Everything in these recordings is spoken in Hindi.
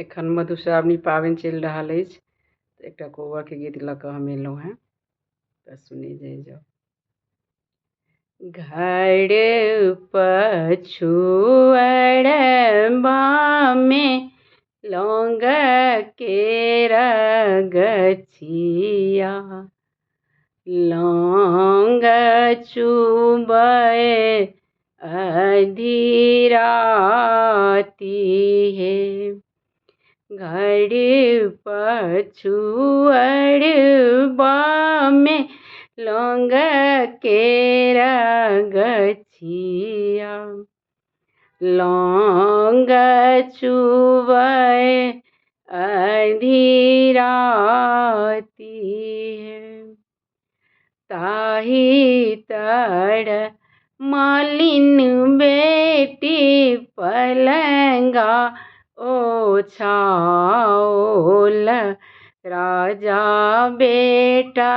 एखन मधुश्रावणी पाबनि चलि रहल अछि तऽ एकटा कोबरके गीत लऽ कऽ हम एलहुँ हेँ तऽ सुनी जाउ। घर पछुअरबामे लौंग केर गछिया, लौंग चुबय अधीराती हे। घर पछुअरबामे लौंग केर गछिया, लौंग चुबय अधीराती हे। ताहि तर मालिन बेटी पलंगा ओछाओल, राजा बेटा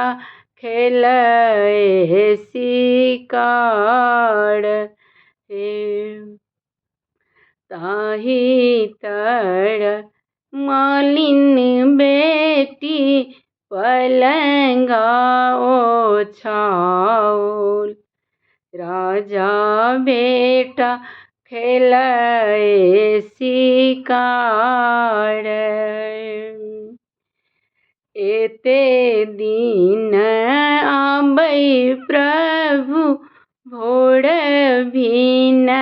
खेलय शिकार हे। ताहि तर मालिन बेटी पलंगा ओछाओल, राजा बेटा खेलय शिकार। एते दिन आबै प्रभु भोर भिनसरबा,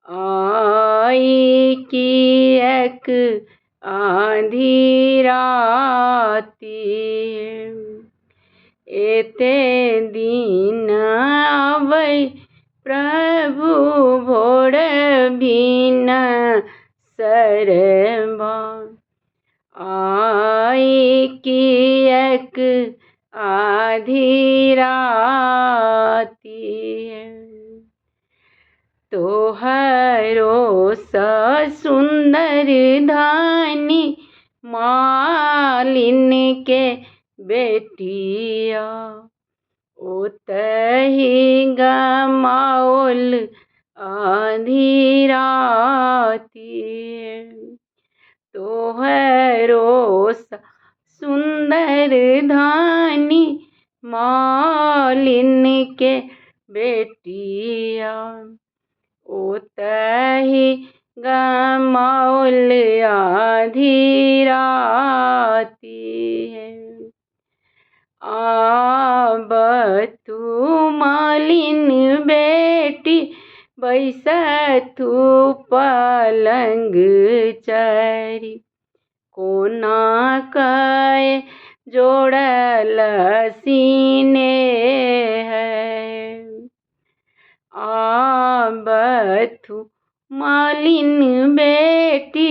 आई किएक आधी राति। एते दिन आबै प्रभु भोर भिनसरबा, आई किएक आधी राति। तोहरो सँ सुन्दर धानी मालिन के बेटिया, ओतहि गमाओल आधी राति। तोहरो सँ सुन्दर धानी मालिन के बेटिया, ओतहि गमाओल आधी राति हे। आब तू मालिन बेटी बैसथु पलंग चढ़ी, कोना कय जोड़ल सीने है। आब तू मालिन बेटी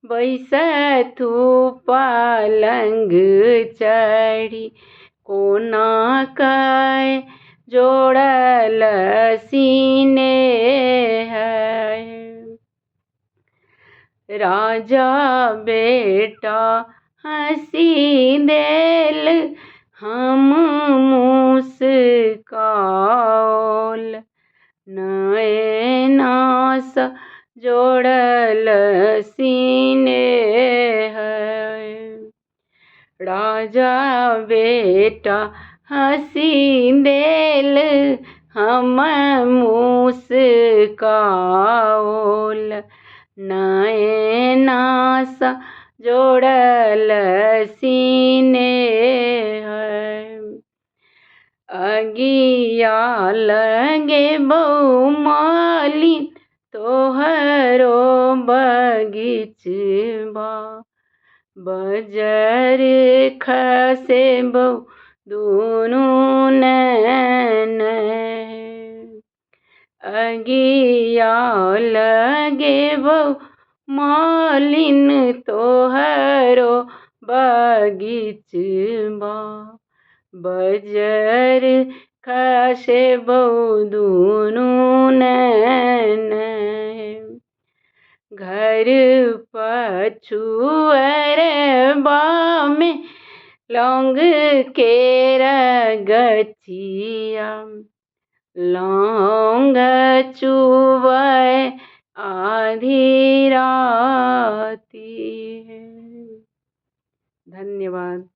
बैसथु पलंग चढ़ी, कोना कय जोड़ल सीने है। राजा बेटा हँसी देल हम मुस्काओल, नैना सँ जोड़ल सीने है। राजा बेटा हँसी देल हम मुस्काओल, नैना सँ जोड़ल सीने है। अगिया लगे बहु मालिन तोहरो बगीचबा, बजर खसे बहु दुनू नैन। अगिया लगे बहु मालिन तोहरो बगीचबा, बजर खसे बहु दुनू नैन। घर पछुअरबामे लौंग केर गछिया, लौंग चुबय अंधेरा आती है। धन्यवाद।